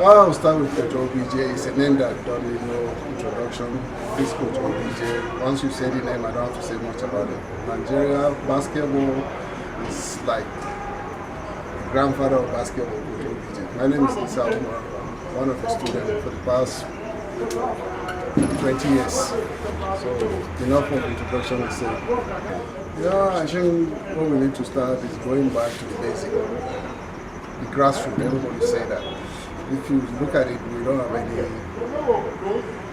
I'll start with Coach OBJ. It's a name that don't need no introduction. This Coach OBJ. Once you say the name, I don't have to say much about it. Nigeria basketball is like the grandfather of basketball, Coach OBJ. My name is Isar Umar. I'm one of the students for the past 20 years. So enough of introduction, I say. Yeah, I think what we need to start is going back to the basic, the grassroots. Everybody say that. If you look at it, we don't have any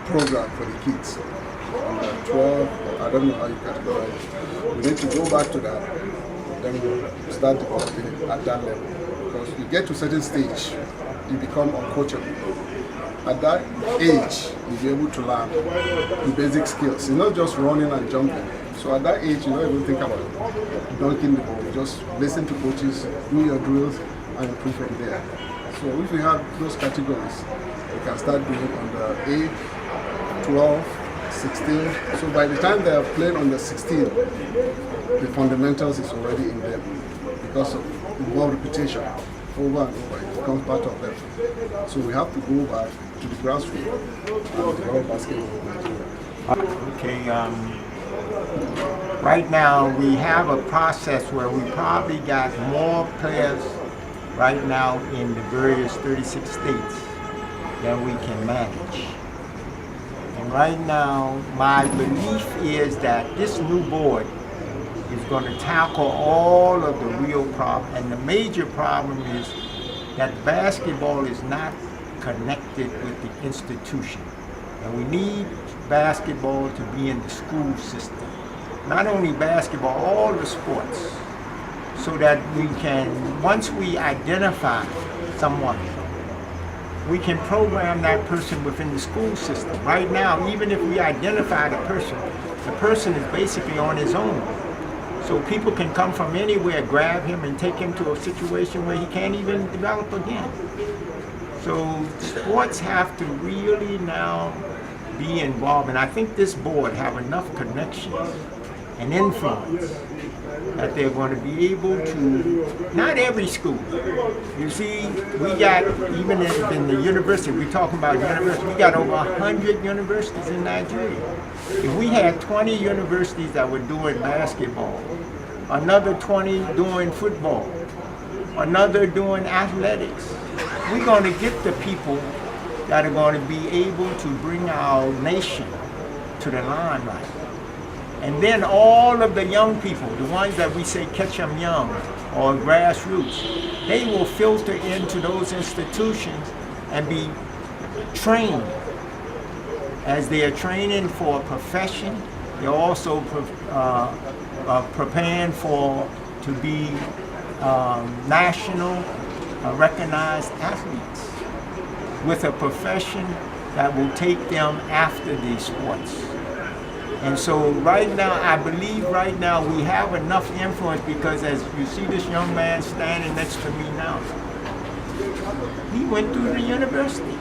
program for the kids. Under 12, I don't know how you categorize it. We need to go back to that, then we'll start developing it at that level. Because you get to a certain stage, you become uncoachable. At that age, you'll be able to learn the basic skills. It's not just running and jumping. So at that age, you don't even think about dunking the ball. You just listen to coaches, do your drills, and improve from there. So if we have those categories, we can start doing under 8, 12, 16. So by the time they are playing under 16, the fundamentals is already in them because of ball repetition over and over. It becomes part of them. So we have to go back to the grassroots and develop basketball in Nigeria. Okay. Right now we have a process where we probably got more players right now in the various 36 states than we can manage. And right now, my belief is that this new board is going to tackle all of the real problems. And the major problem is that basketball is not connected with the institution. And we need basketball to be in the school system. Not only basketball, all the sports. So that we can, once we identify someone, we can program that person within the school system. Right now, even if we identify the person is basically on his own. So people can come from anywhere, grab him and take him to a situation where he can't even develop again. So sports have to really now be involved, and I think this board have enough connections and influence that they're going to be able to, not every school. You see, we got, even in the university, we're talking about university, we got over 100 universities in Nigeria. If we had 20 universities that were doing basketball, another 20 doing football, another doing athletics, we're going to get the people that are going to be able to bring our nation to the limelight. And then all of the young people, the ones that we say catch them young or grassroots, they will filter into those institutions and be trained. As they are training for a profession, they're also preparing to be national recognized athletes with a profession that will take them after these sports. And so right now, I believe right now we have enough influence, because as you see this young man standing next to me now, he went through the university.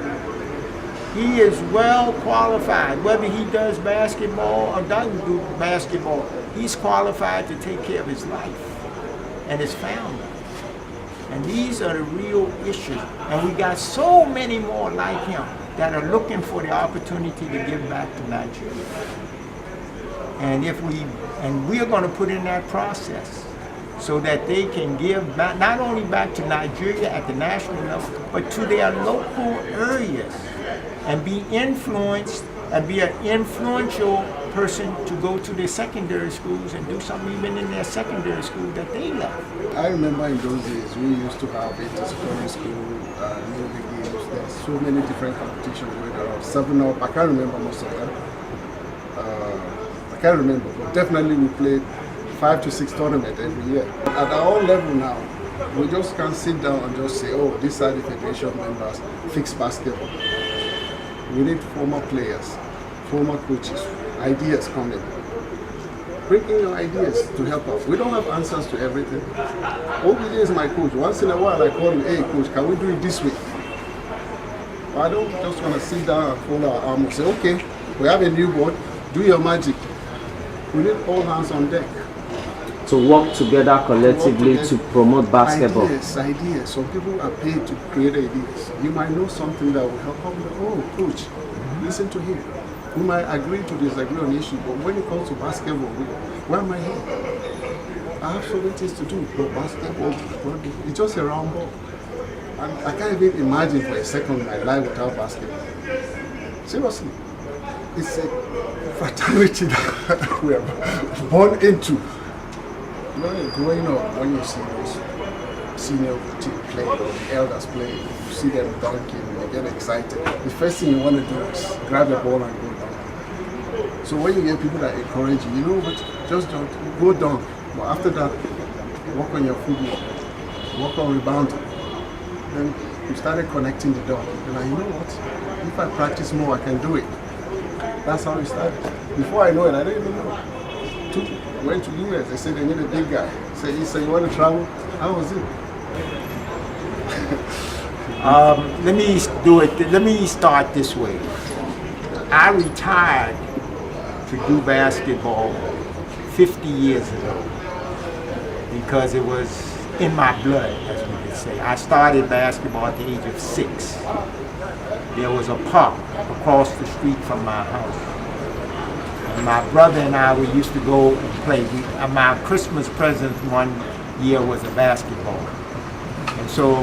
He is well qualified, whether he does basketball or doesn't do basketball, he's qualified to take care of his life and his family. And these are the real issues. And we got so many more like him that are looking for the opportunity to give back to Nigeria. And we are going to put in that process so that they can give back, not only back to Nigeria at the national level, but to their local areas, and be influenced and be an influential person to go to their secondary schools and do something even in their secondary school that they left. I remember in those days we used to have inter-secondary school, Navy games. There's so many different competitions where there are 7 up. I can't remember most of them. I can't remember, but definitely we played 5 to 6 tournaments every year. At our own level now, we just can't sit down and just say, oh, these are the federation members, fix basketball. We need former players, former coaches, ideas coming. Bring in your ideas to help us. We don't have answers to everything. OBJ is my coach. Once in a while I call him, hey coach, can we do it this way? I don't just want to sit down and fold our arms and say, okay, we have a new board, do your magic. We need all hands on deck. to work together collectively to promote basketball. Ideas. Some people are paid to create ideas. You might know something that will help them. Oh, coach, listen to him. We might agree to disagree on issues, but when it comes to basketball, why am I here? I have so many things to do, but basketball, it's just a round ball. I can't even imagine for a second my life without basketball. Seriously. It's a fraternity that we are born into. You know, growing up, when you see those senior team play, or the elders play, you see them dunking, you get excited. The first thing you want to do is grab the ball and go dunk. So when you get people that encourage you, you know what, just don't go dunk. But after that, work on your footwork, work on rebounding. Then you started connecting the dot. You're like, you know what, if I practice more, I can do it. That's how it started. Before I know it, I didn't even know. Went to US, they said they need a big guy. So you want to travel? How was it? Let me start this way. I retired to do basketball 50 years ago because it was in my blood, as we could say. I started basketball at the age of 6. There was a park across the street from my house. And my brother and I, we used to go and play. My Christmas present one year was a basketball. And so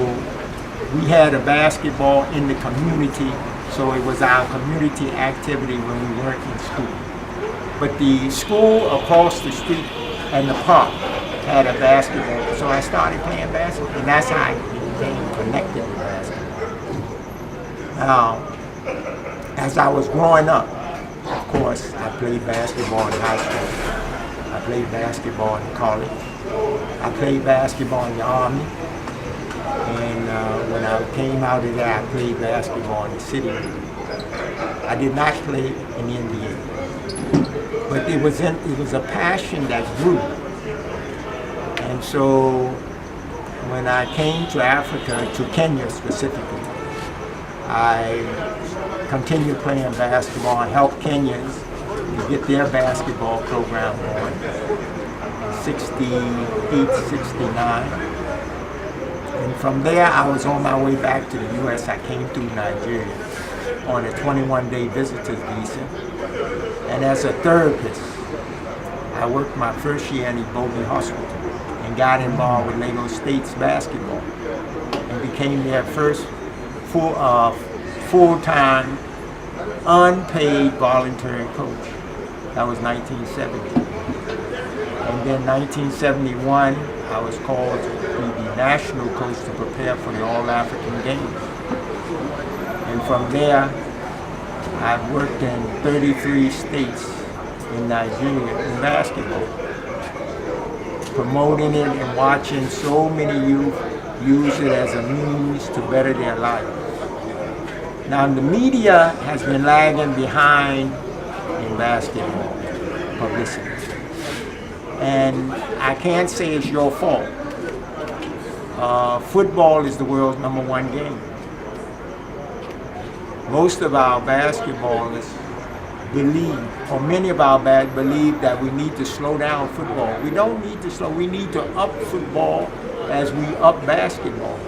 we had a basketball in the community, so it was our community activity when we weren't in school. But the school across the street and the park had a basketball, so I started playing basketball, and that's how I became connected with basketball. Now, as I was growing up, of course, I played basketball in high school. I played basketball in college. I played basketball in the Army. And when I came out of there, I played basketball in the city. I did not play in the NBA. But it was a passion that grew. And so when I came to Africa, to Kenya specifically, I continued playing basketball and helped Kenyans to get their basketball program going. 68, 69. And from there, I was on my way back to the U.S. I came through Nigeria on a 21-day visitor's visa. And as a therapist, I worked my first year in Ebobi Hospital and got involved with Lagos State's basketball and became their first full-time, unpaid voluntary coach. That was 1970. And then 1971, I was called to be the national coach to prepare for the All-African Games. And from there, I've worked in 33 states in Nigeria in basketball, promoting it and watching so many youth use it as a means to better their lives. Now, the media has been lagging behind in basketball publicity. And I can't say it's your fault. Football is the world's #1 game. Most of our basketballers believe, or many of our believe that we need to slow down football. We don't need to slow, we need to up football as we up basketball.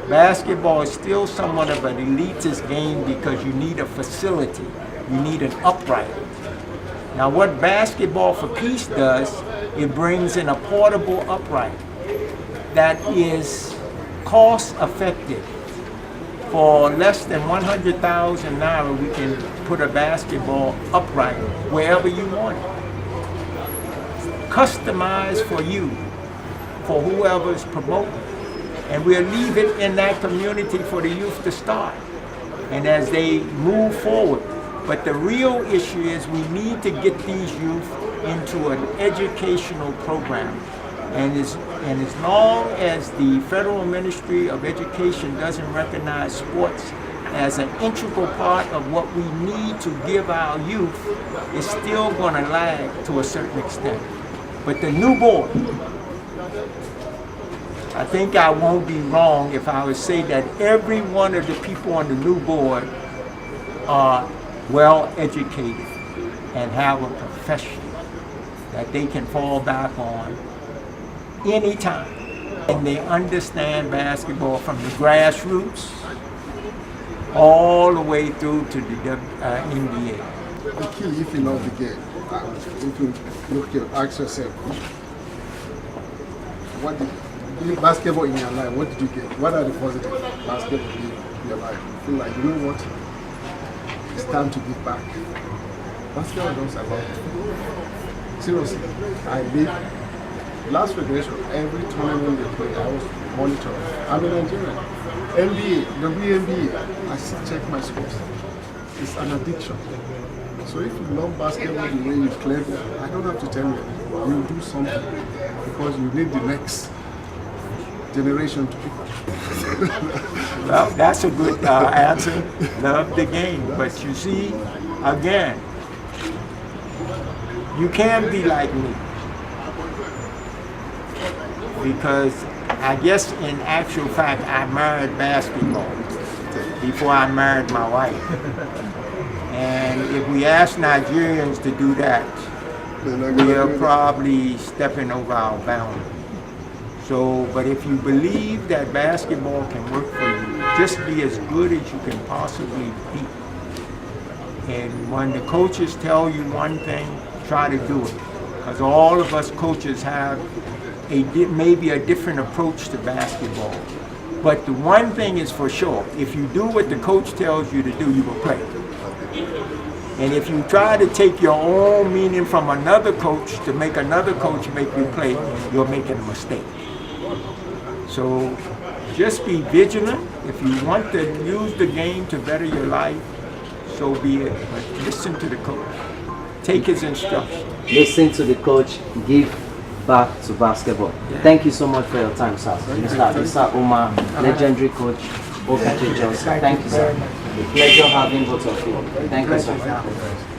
Basketball is still somewhat of an elitist game because you need a facility, you need an upright. Now what Basketball for Peace does, it brings in a portable upright that is cost effective. For less than 100,000 naira, we can put a basketball upright wherever you want it. Customized for you, for whoever is promoting. And we'll leave it in that community for the youth to start. And as they move forward. But the real issue is we need to get these youth into an educational program. And as long as the Federal Ministry of Education doesn't recognize sports as an integral part of what we need to give our youth, it's still going to lag to a certain extent. But the new board, I think I won't be wrong if I would say that every one of the people on the new board are well educated and have a profession that they can fall back on anytime. And they understand basketball from the grassroots all the way through to the NBA. It kill you if you love the game. If you look at, ask yourself, what did basketball in your life? What did you get? What are the positive basketball in your life? You feel like, you know what? It's time to give back. Basketball does a lot. Seriously, I did. Last federation, every tournament they play, I was monitoring. I'm in Nigeria. NBA, WNBA, I still check my scores. It's an addiction. So if you love basketball the way you claim it, I don't have to tell you. You do something because you need the next generation to pick up. Well, that's a good answer. Love the game. But you see, again, you can be like me. Because I guess in actual fact, I married basketball before I married my wife. And if we ask Nigerians to do that, we are probably stepping over our boundaries. So, but if you believe that basketball can work for you, just be as good as you can possibly be. And when the coaches tell you one thing, try to do it. Because all of us coaches have maybe a different approach to basketball. But the one thing is for sure, if you do what the coach tells you to do, you will play. And if you try to take your own meaning from another coach to make another coach make you play, you're making a mistake. So just be vigilant. If you want to use the game to better your life, so be it. But listen to the coach. Take his instructions. Listen to the coach, give back to basketball. Yeah. Thank you so much for your time, sir. Mr. Isar Umar, legendary coach, Okache Johnson. Thank you, sir. A pleasure having both of you. Thank you, sir.